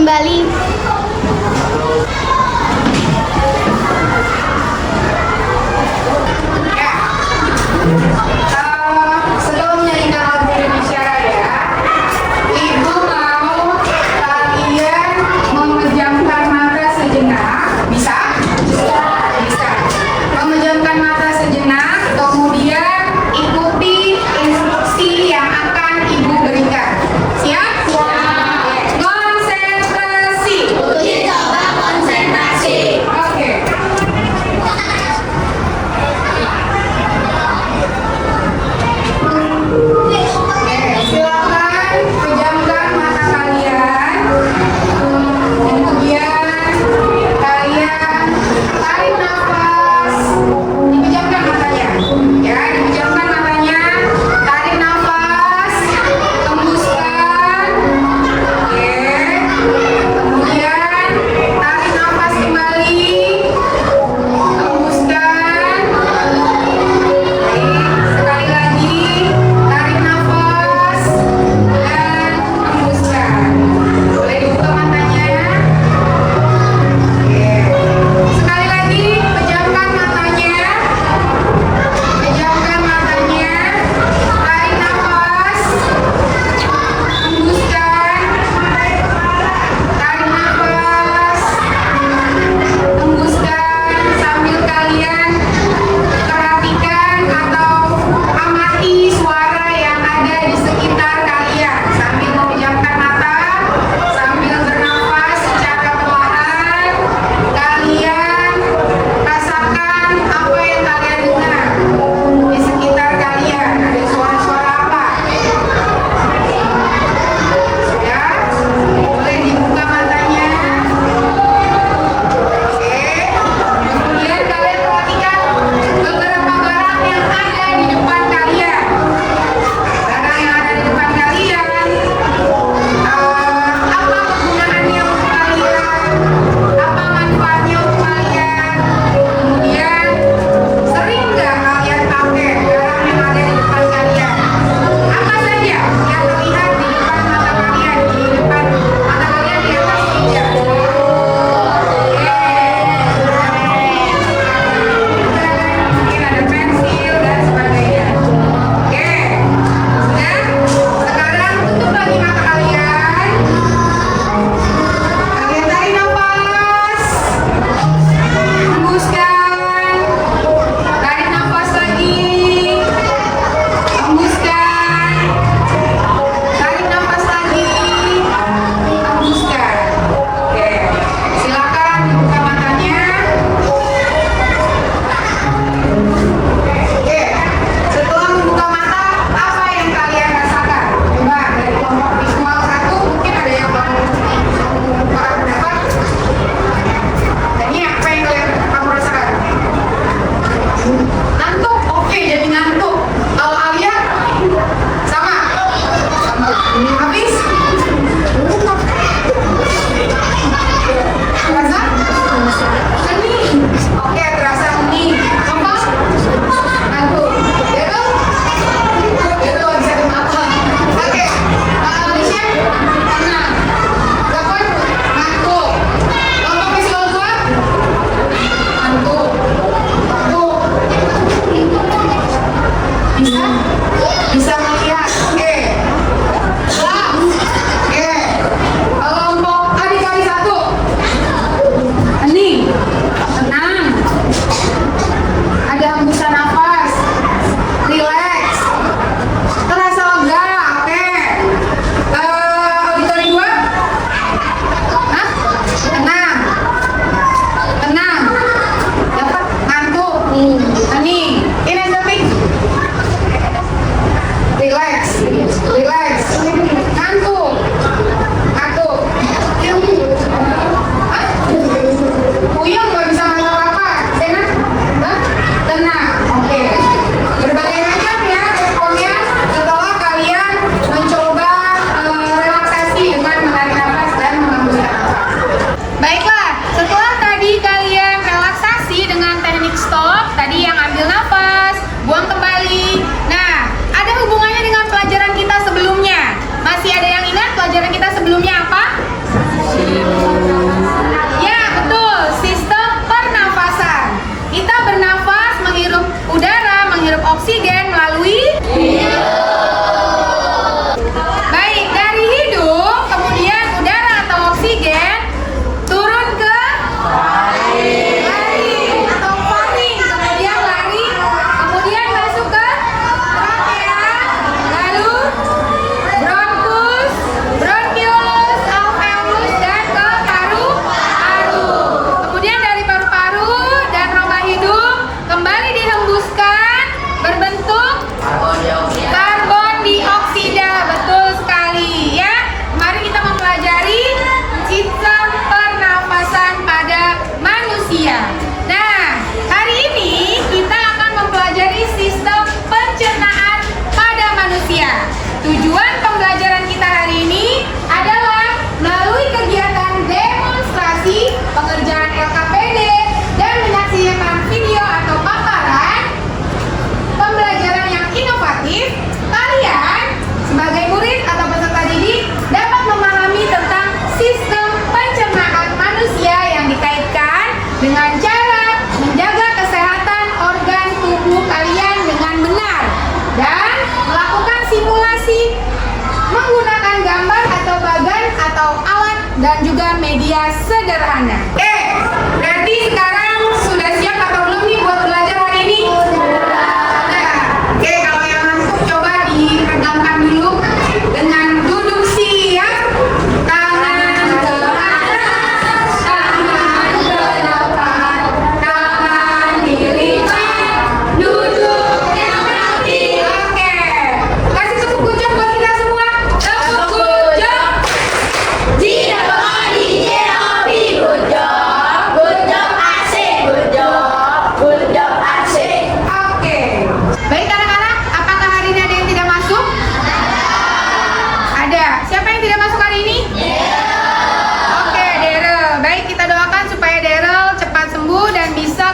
kembali. Sebelum menyanyikan lagu Indonesia Raya, Ibu mau kalian memejamkan mata sejenak. Bisa? Bisa. Memejamkan mata sejenak, kemudian ikuti instruksi yang akan Ibu berikan. Siap? Konsentrasi.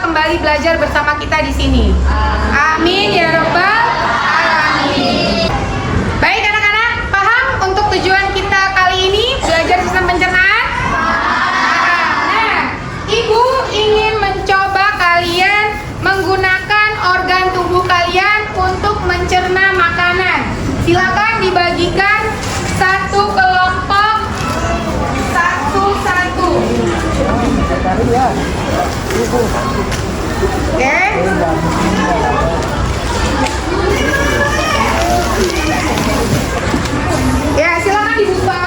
kembali belajar bersama kita di sini. Amin ya rabbal alamin. Baik anak-anak, paham untuk tujuan kita kali ini belajar sistem pencernaan? Nah, Ibu ingin mencoba kalian menggunakan organ tubuh kalian untuk mencerna makanan. Silakan dibagikan satu kelompok satu-satu. Oke. Ya, silakan dibuka.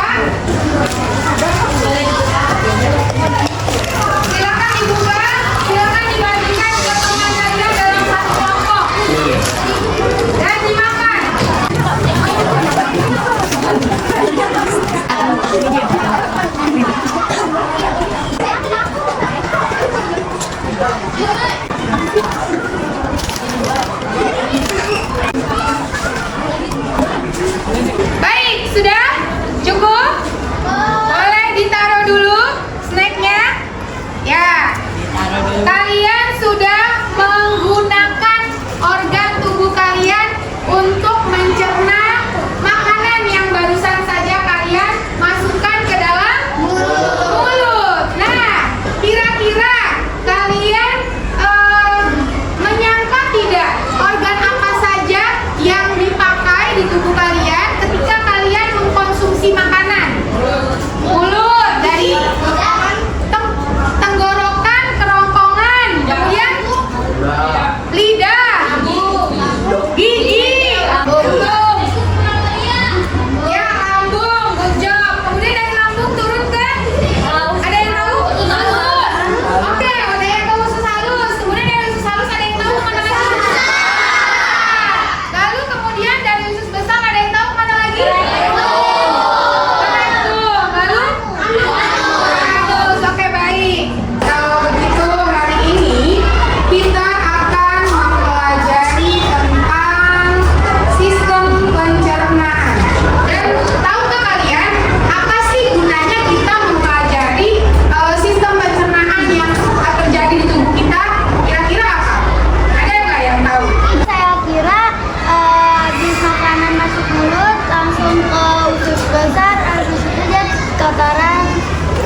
Silakan dibuka. Silakan dibagikan ke teman kalian dalam satu kelompok. Dan dimakan. Baik, sudah? Cukup? Boleh ditaruh dulu snacknya? Ya. Kalian sudah menggunakan organ tubuh kalian untuk mencerna makanan yang barusan saja kalian masukkan ke dalam mulut. Nah, kira-kira kalian menyangka tidak organ apa saja yang dipakai di tubuh kalian ketika kalian mengkonsumsi makanan? Mulut, dari tenggorokan, kerongkongan, kemudian lidah, gigi, lambung, ya lambung, good job. Kemudian dari lambung turun ke, ada yang tahu? Oke, ada yang tahu usus halus. Kemudian dari usus halus ada yang tahu kemana lagi? Lalu kemudian dari usus besar ada yang tahu kemana lagi? Oke, baik. Kalau begitu hari ini kita akan mempelajari tentang sistem pencernaan. Dan tahukah kalian apa sih gunanya kita mempelajari sistem pencernaan yang terjadi di tubuh kita? Kira-kira apa? Ada nggak yang tahu? Saya kira habis makanan masuk mulut langsung ke usus besar, habis itu dia kotoran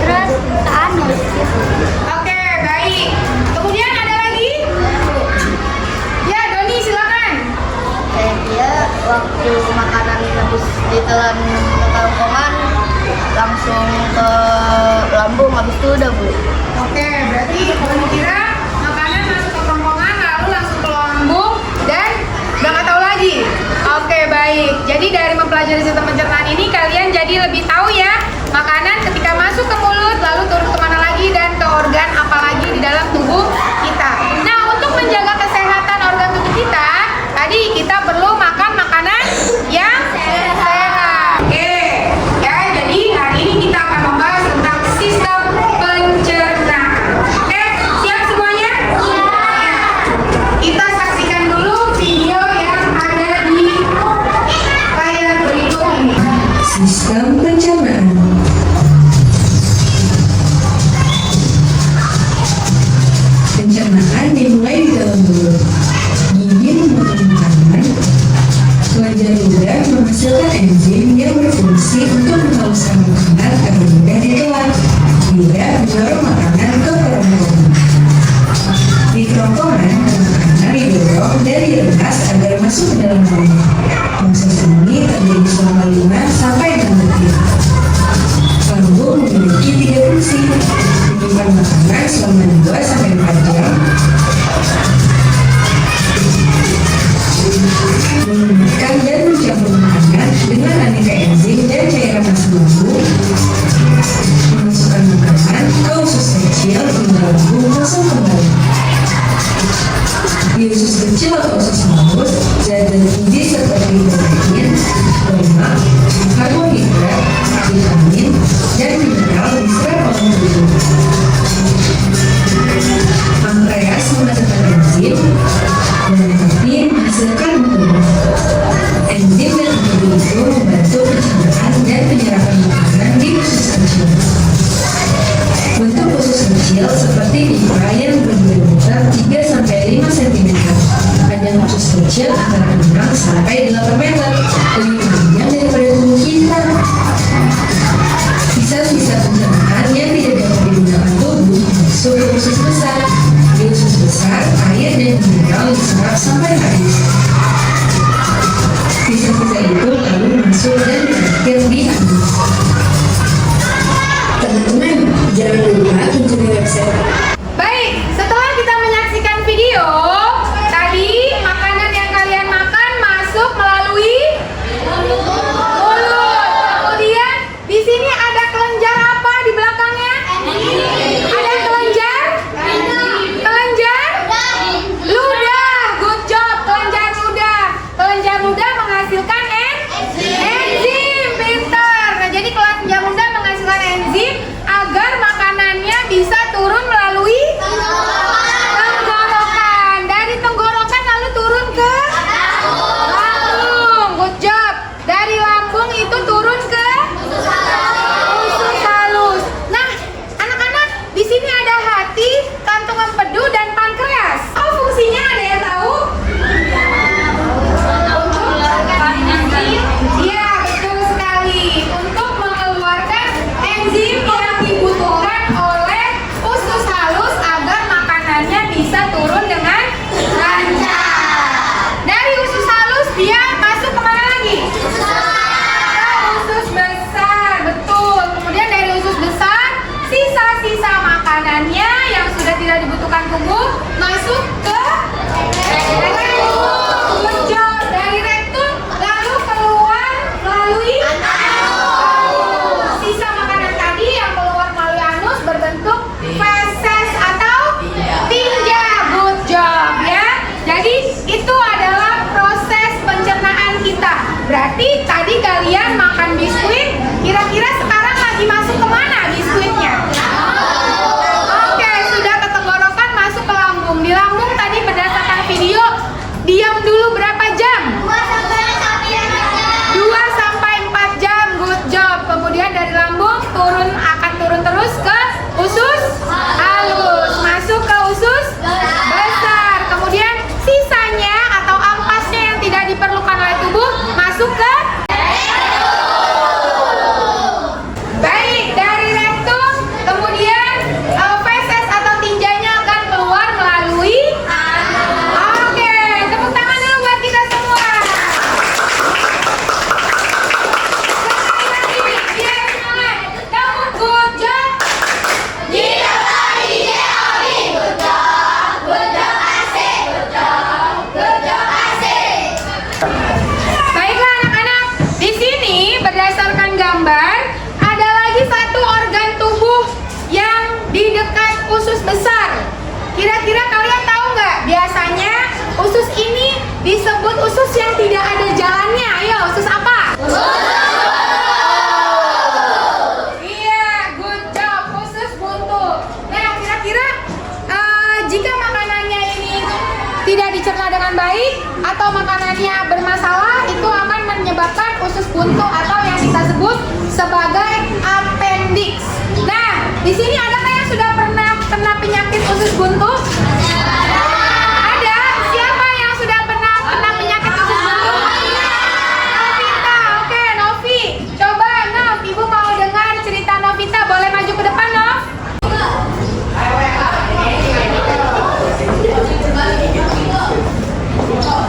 terus ke anus gitu. Oke, baik. Kemudian ada lagi? Ya, Doni silakan. Saya kira waktu makanan habis ditelan ke kerongkongan langsung ke lambung, habis itu udah Bu. Oke, berarti Doni kira makanan masuk ke kerongkongan lalu langsung ke lambung dan udah nggak tahu lagi. Oke, baik. Jadi dari mempelajari sistem pencernaan ini kalian jadi lebih tahu ya makanan ketika masuk ke mulut lalu turun kemana lagi dan ke organ apa lagi di dalam tubuh kita. Nah, untuk menjaga kesehatan organ tubuh kita, tadi kita perlu makan makanan yang sehat. Oke, ya jadi hari ini kita akan membahas tentang sistem pencernaan. Oke, siap semuanya? Ya. Kita saksikan dulu video yang ada di layar berikut ini. Sistem pencernaan. Pencernaan dimulai di dalam mulut. Gigi memotong makanan. Kelenjar lidah menghasilkan enzim yang berfungsi untuk menghaluskan makanan agar mudah ditelan. Lidah mendorong makanan ke kerongkongan. Di kerongkongan, makanan didorong dan diremas agar masuk ke dalam mulut. Proses ini terjadi selama 5 sampai 6 detik. Lambung memiliki 3 fungsi: menyimpan makanan selama 2 sampai 4 jam, menggunakan dan mencampur makanan dengan aneka enzim dan cairan asam lambung, memasukkan makanan ke usus kecil hingga lambung kosong kembali. Di usus kecil atau usus halus, zat-zat gizi seperti protein, lemak, karbohidrat, vitamin, dan mineral diserap oleh tubuh. Pankreas menghasilkan enzim, dan hati menghasilkan hormon. Enzim dan hormon itu membantu pencernaan dan penyerapan makanan di usus kecil. Bentuk usus kecil seperti pipa yang berdiameter kecil antara kurang sampai 8 meter, lebih panjang daripada tubuh kita. Sisa-sisa pencernaan yang tidak dapat digunakan tubuh masuk ke usus besar. Di usus besar, air dan mineral diserap sampai habis. Sisa-sisa itu lalu masuk dan berakhir di anus. Teman-teman, jangan lupa kunjungi website. Baik, setelah kita menyaksikan video, tadi makanan yang kalian makan masuk melalui mulut. Kemudian di sini ada kelenjar apa di belakangnya? Ada kelenjar? Kelenjar? Ludah. Good job, kelenjar ludah. Kelenjar ludah menghasilkan enzim. Pintar. Nah, jadi kelenjar ludah menghasilkan enzim agar makanannya bisa turun melalui tenggorokan. Dari tenggorokan lalu turun ke lambung. Good job. Dari lambung itu turun ke usus halus. Nah, anak-anak, di sini ada hati, kantung empedu dan pankreas. Oh, fungsinya ada yang tahu? Iya, betul sekali. Untuk mengeluarkan enzim yang dibutuhkan oleh usus halus agar makanannya bisa turun dengan lancar. Dari usus halus dia masuk kemana lagi? Ke usus besar, betul. Kemudian dari usus besar, sisa-sisa makanannya yang sudah tidak dibutuhkan tubuh masuk ke rektum. Good job. Dari rektum lalu keluar melalui anus. Sisa makanan tadi yang keluar melalui anus berbentuk feses atau tinja. Good job ya. Jadi itu adalah proses pencernaan kita. Berarti tadi kalian makan biskuit, kira-kira sekarang lagi masuk kemana biskuitnya? Oke, sudah ke tenggorokan, masuk ke lambung. Di lambung tadi berdasarkan video, diam dulu berapa jam? 2 sampai 4 jam. Good job. Kemudian dari lambung akan turun terus ke usus halus, masuk ke usus besar. Kemudian sisanya atau ampasnya yang tidak diperlukan oleh tubuh masuk ke baik, dari rektum. Kemudian feses atau tinjanya akan keluar melalui oke, tepuk tangan dulu buat kita semua. Sekali lagi, biar semangat. Kamu good job. Baiklah anak-anak, di sini berdasarkan gambar ada lagi satu organ tubuh yang di dekat usus besar. Kira-kira kalian tahu nggak? Biasanya usus ini disebut usus yang tidak ada jalannya. Ayo, usus apa? Iya, good job, usus buntu. Nah, kira-kira jika makanannya ini tidak dicerna dengan baik atau makanannya bermasalah, itu akan menyebabkan usus buntu atau yang kita sebut sebagai appendix. Nah, di sini adakah yang sudah pernah kena penyakit usus buntu? Ada? Siapa yang sudah pernah kena penyakit usus buntu? Novita. Oke, Novi. Coba, Nov, Ibu mau dengar cerita Novita. Boleh maju ke depan, Nov?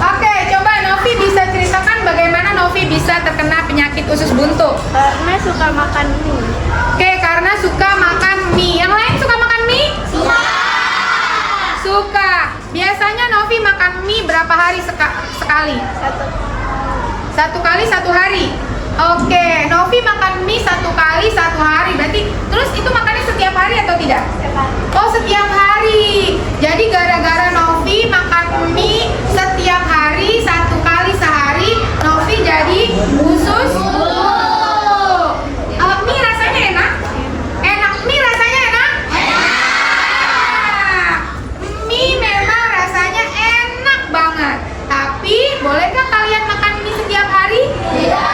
Oke, coba Novi bisa ceritakan bagaimana Novi bisa terkena penyakit usus buntu. Karena suka makan mie. Oke, karena suka makan mie. Yang lain suka makan mie? Suka. Biasanya Novi makan mie berapa hari sekali? Satu kali 1 hari. Oke, Novi makan mie 1 kali 1 hari. Berarti terus itu makannya setiap hari atau tidak? Oh, setiap hari. Jadi gara-gara Novi makan mie setiap hari 1 kali sehari, Novi jadi usus buntu. Mie rasanya enak? Enak. Mie rasanya enak? Enak. Mie memang rasanya enak banget. Tapi bolehkah kalian makan mie setiap hari? Tidak.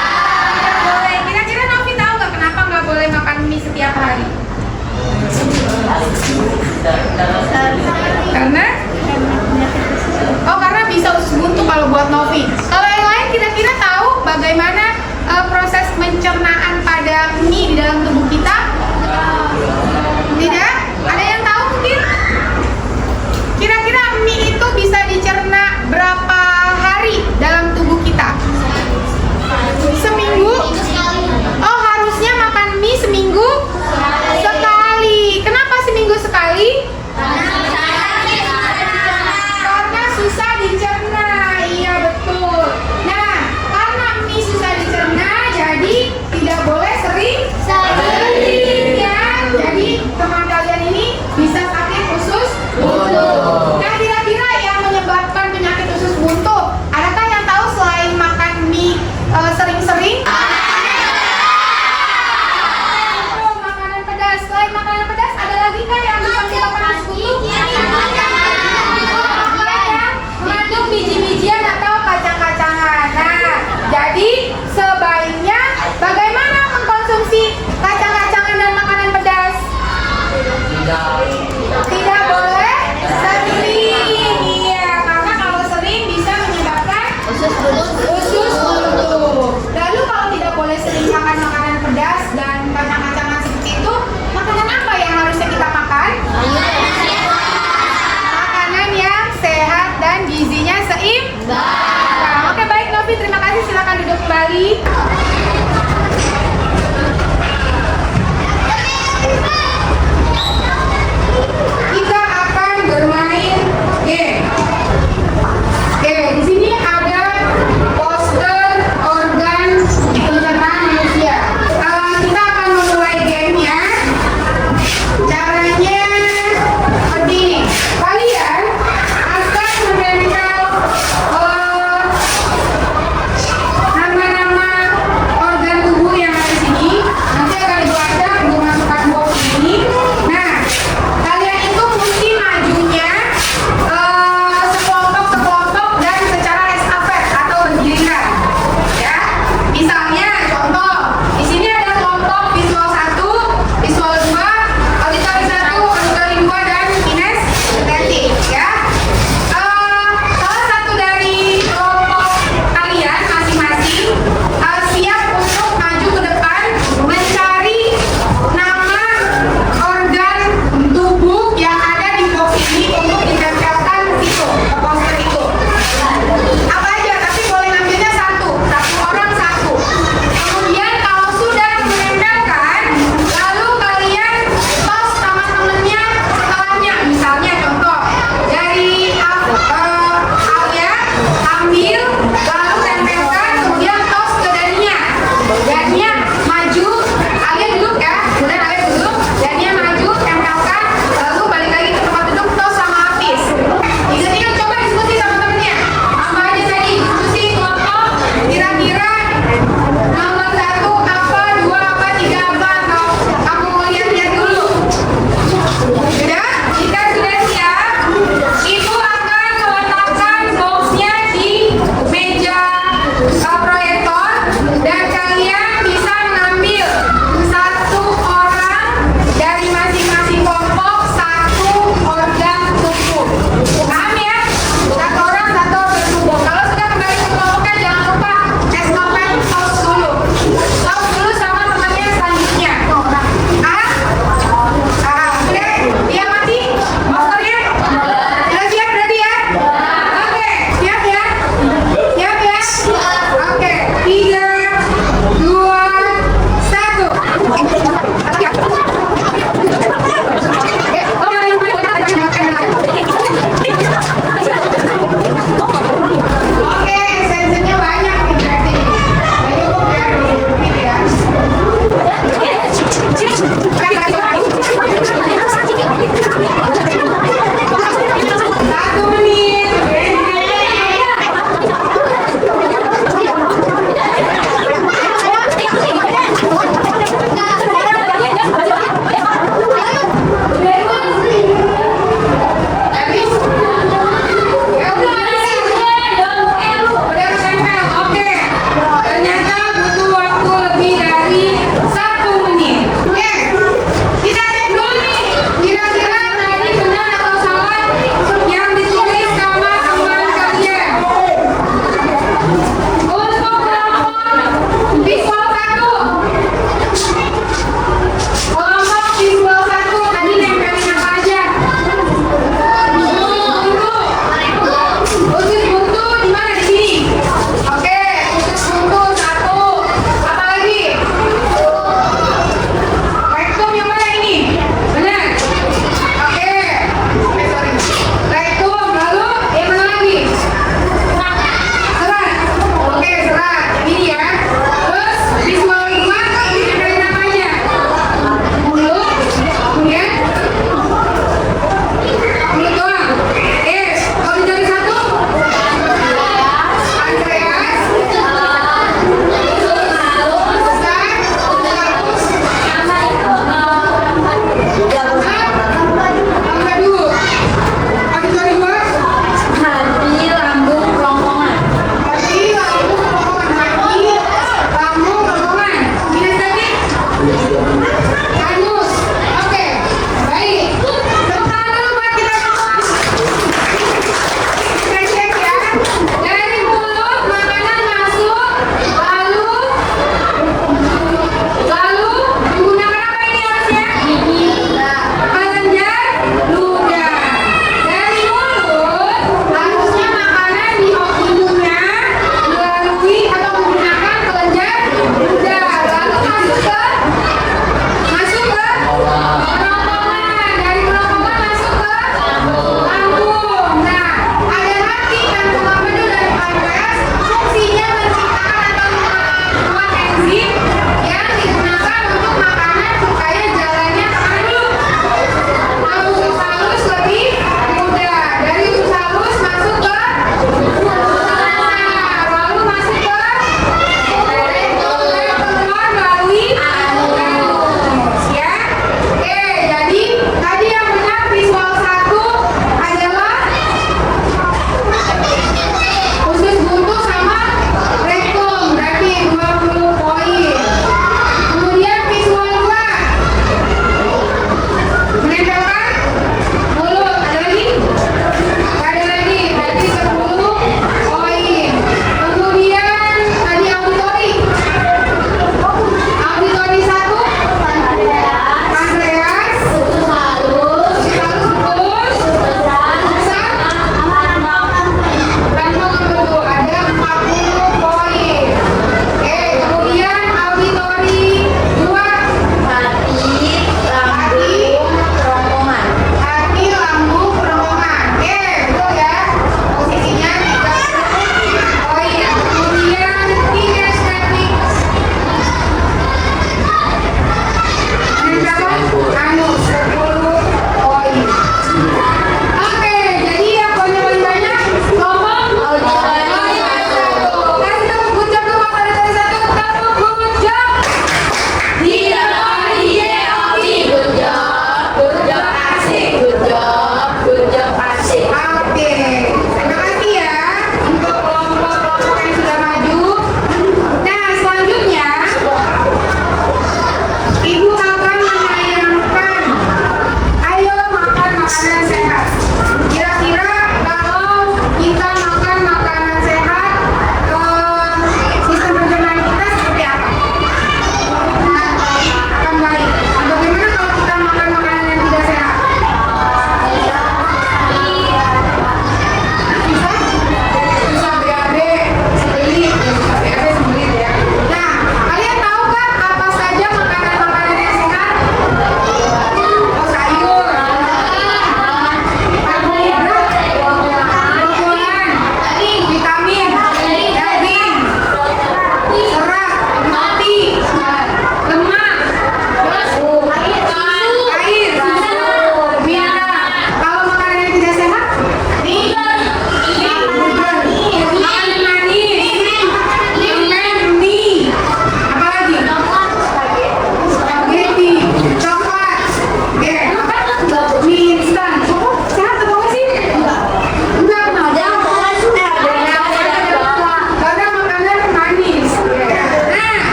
Boleh. Kira-kira Novi tahu nggak kenapa nggak boleh makan mie setiap hari? Karena? Oh, karena bisa usus buntu kalau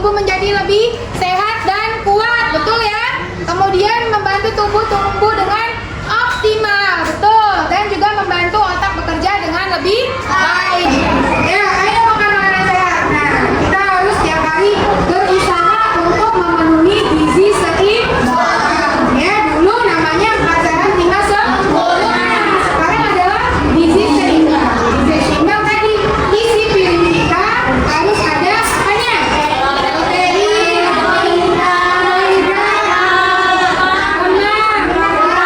tubuh menjadi lebih sehat dan kuat, betul ya? Kemudian membantu tubuh tumbuh dengan optimal, betul. Dan juga membantu otak bekerja dengan lebih baik. Ya, ayo makan makanan sehat. Nah, kita harus tiap hari berusaha untuk memenuhi gizi seimbang. Ya, dulu namanya 4 sehat 5 sempurna. Sekarang adalah gizi seimbang. Gizi seimbang tadi isi piring kita harus ada apanya? Protein, karbohidrat, lemak,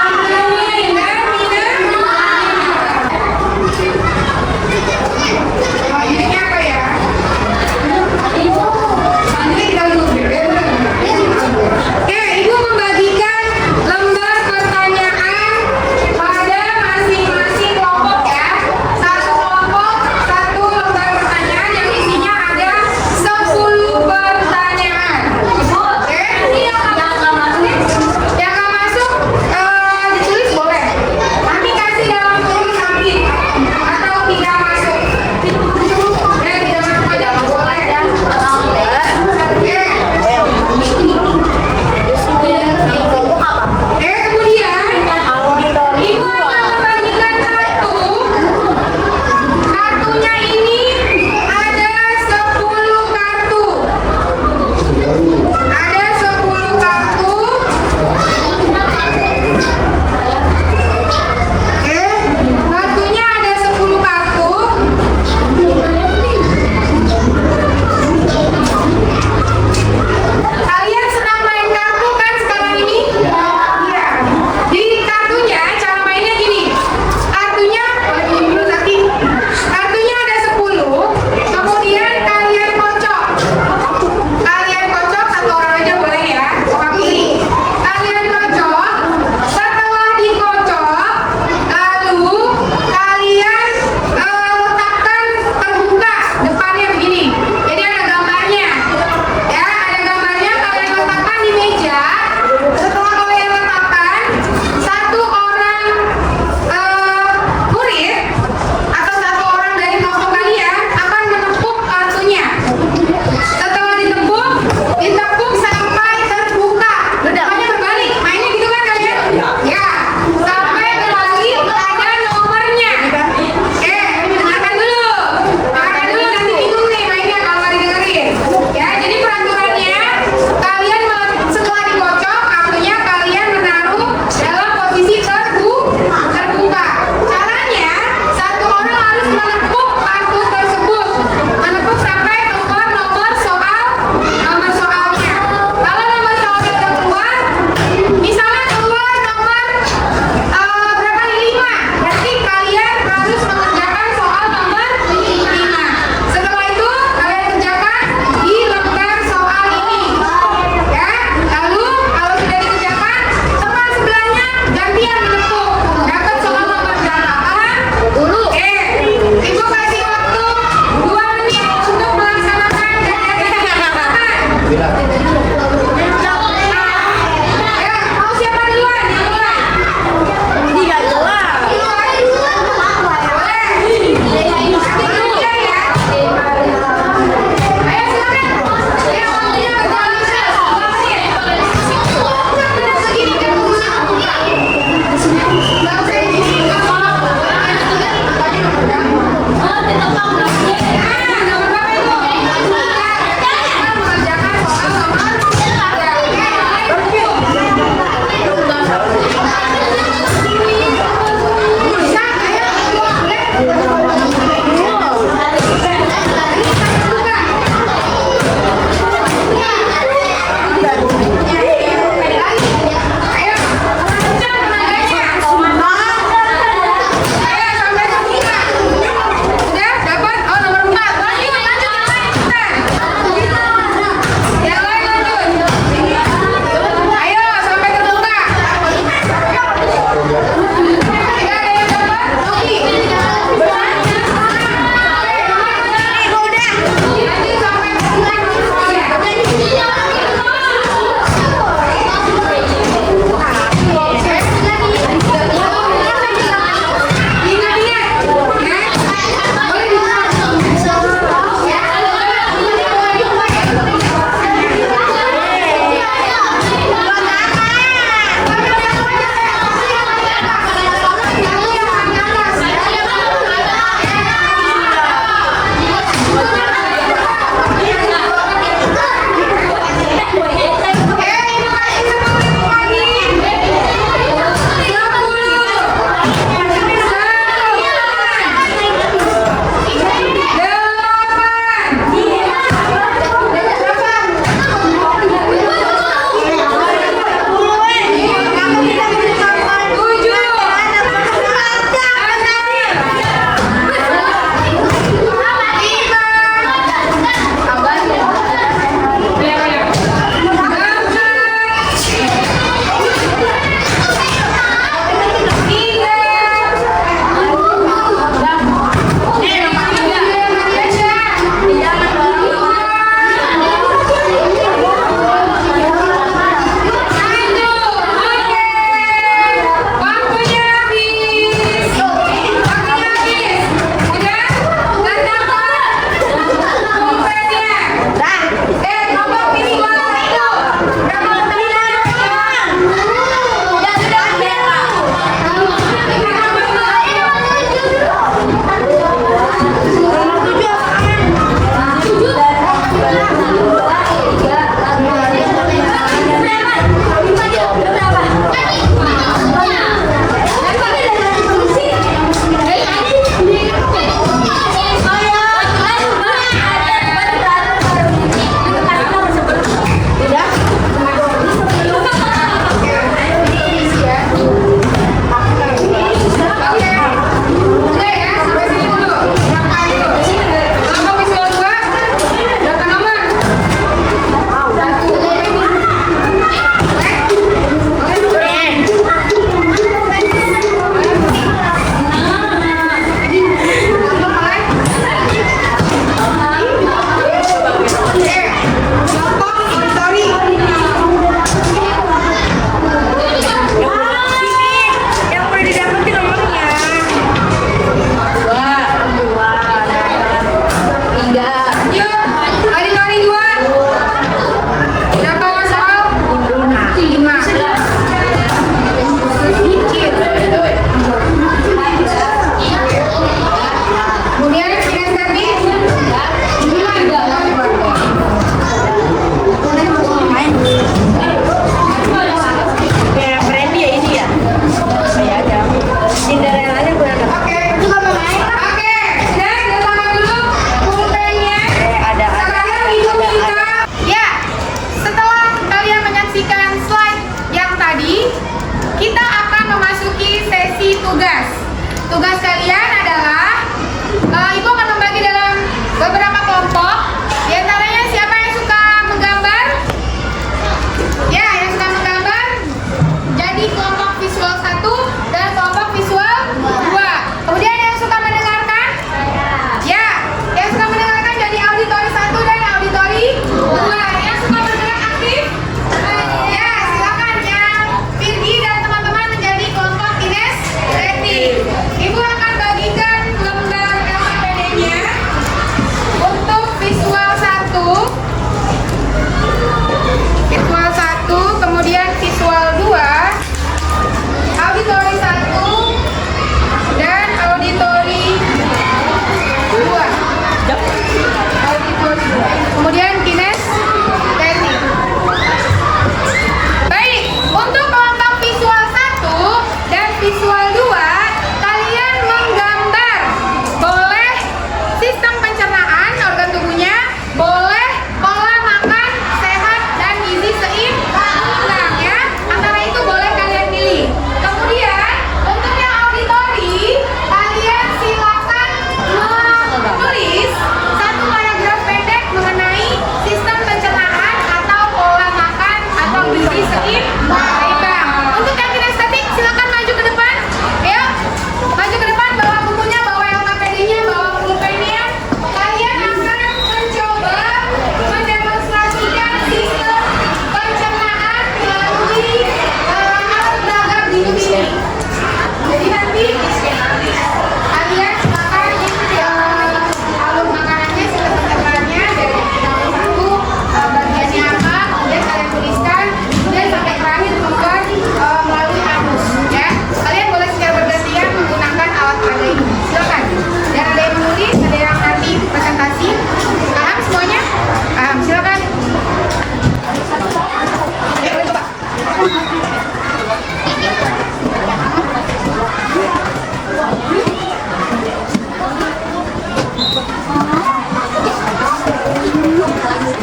Assalamualaikum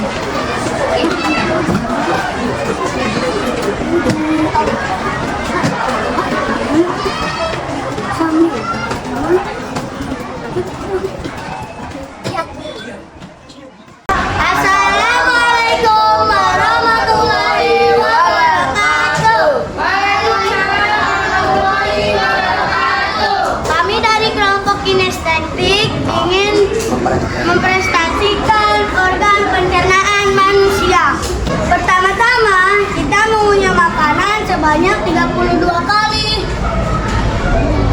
warahmatullahi wabarakatuh. Kami dari kelompok kinestetik ingin memprestasikan organ pencernaan manusia. Pertama-tama, kita mengunyah makanan sebanyak 32 kali.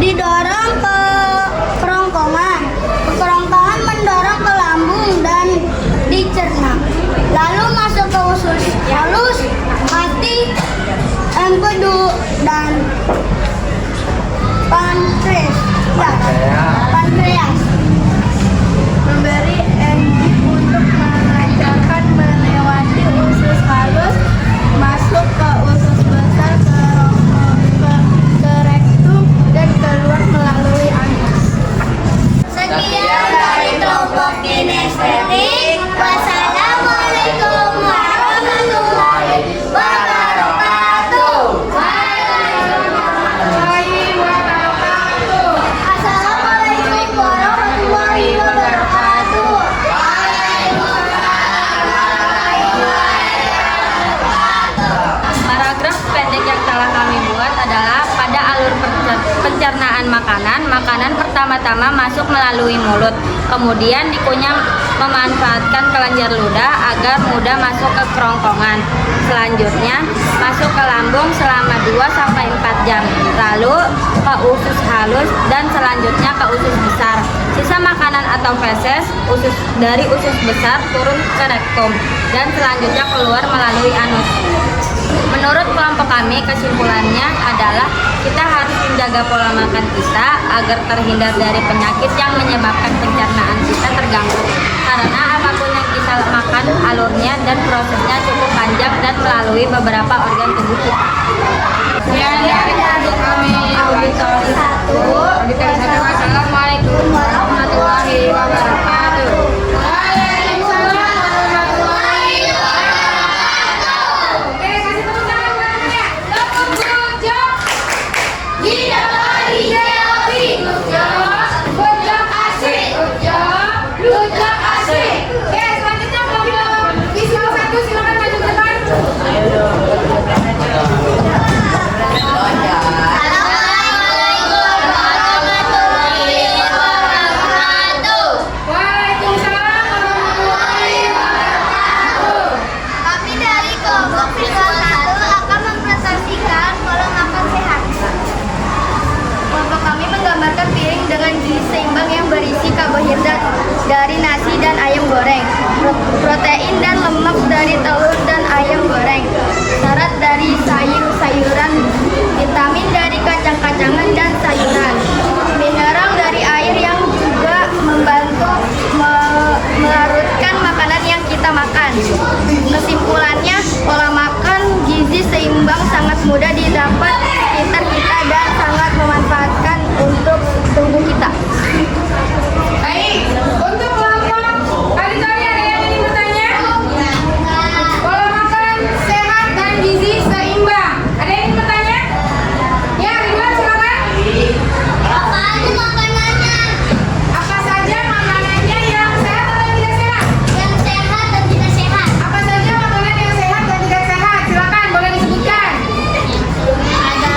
Didorong ke kerongkongan. Kerongkongan mendorong ke lambung dan dicerna. Lalu masuk ke usus halus, hati, empedu, dan pankreas. Pankreas. Memberi enzim untuk melancarkan melewati usus halus, masuk ke usus besar, ke rektum, dan keluar melalui anus. Sekian dari kelompok kinestetik. Wassalamualaikum warahmatullahi wabarakatuh. Assalamualaikum warahmatullahi wabarakatuh. Paragraf pendek yang telah kami buat adalah pada alur pencernaan makanan, makanan pertama-tama masuk melalui mulut, kemudian dikunyah memanfaatkan kelenjar ludah agar mudah masuk ke kerongkongan. Selanjutnya masuk ke lambung selama 2-4 jam, lalu ke usus halus dan selanjutnya ke usus besar. Sisa makanan atau feses dari usus besar turun ke rektum dan selanjutnya keluar melalui anus. Menurut kelompok kami, kesimpulannya adalah kita harus menjaga pola makan kita agar terhindar dari penyakit yang menyebabkan pencernaan kita terganggu. Karena apapun yang kita makan, alurnya dan prosesnya cukup panjang dan melalui beberapa organ tubuh kita. Sekian dari kami auditori 1. Assalamualaikum warahmatullahi wabarakatuh. Kami dari kelompok siswa 1 akan mempresentasikan pola makan sehat. Kelompok kami menggambarkan piring dengan gizi seimbang yang berisi karbohidrat dari nasi dan ayam goreng, protein dan lemak dari telur dan ayam goreng, serat dari sayur-sayuran, vitamin dari kacang-kacangan dan sayuran, mineral dari air yang juga membantu melarutkan makanan yang kita makan. Kesimpulannya, pola makan gizi seimbang sangat mudah didapat di sekitar kita dan sangat memanfaatkan untuk tubuh kita. Baik, untuk kelompok auditori ada yang ingin bertanya? Pola makan sehat dan gizi seimbang. Ada yang ingin bertanya? Ya, Ridwan silakan. Apa aja makanannya? Apa saja makanannya yang sehat atau tidak sehat? Yang sehat dan tidak sehat. Apa saja makanan yang sehat dan tidak sehat? Silakan, boleh disebutkan. Ada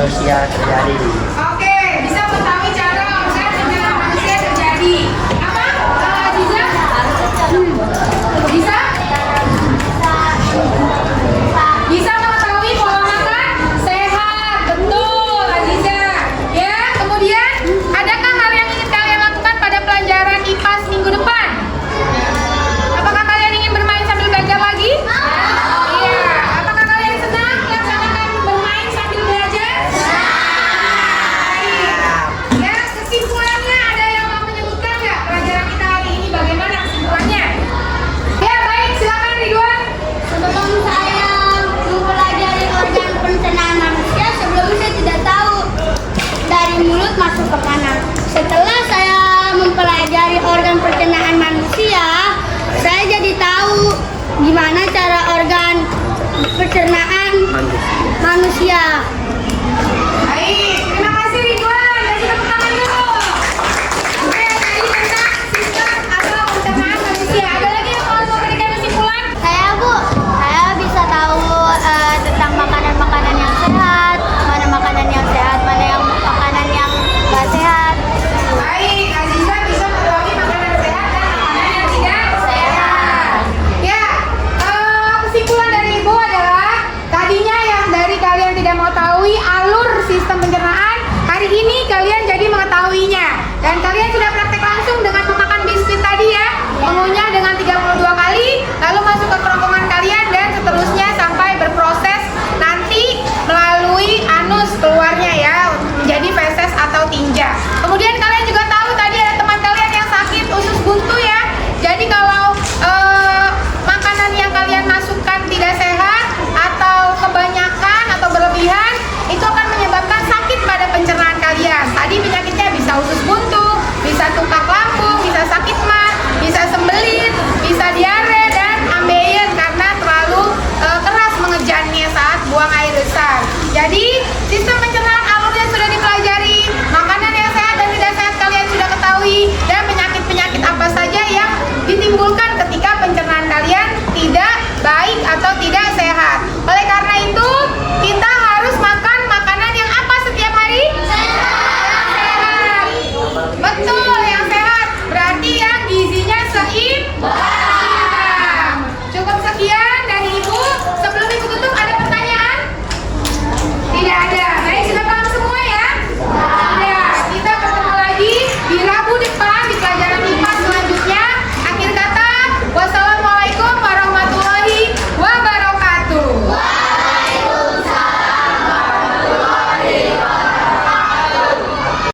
manusia terjadi. Oke, bisa mengetahui cara organ pencernaan manusia terjadi. Apa? Aziza? Bisa? Bisa mengetahui pola makan sehat, betul Aziza. Ya, kemudian adakah hal yang ingin kalian lakukan pada pelajaran IPA minggu depan? Apakah kalian ingin bermain sambil belajar lagi? Iya. Apakah kalian senang melaksanakan bermain sambil belajar? Baik. Ya, kesimpulannya ada yang mau menyebutkan nggak pelajaran kita hari ini bagaimana kesimpulannya? Ya, baik. Silakan Ridwan. Sebelum saya mempelajari organ pencernaan manusia, sebelumnya saya tidak tahu dari mulut masuk ke mana. Setelah saya mempelajari organ pencernaan manusia, saya jadi tahu gimana cara organ pencernaan manusia.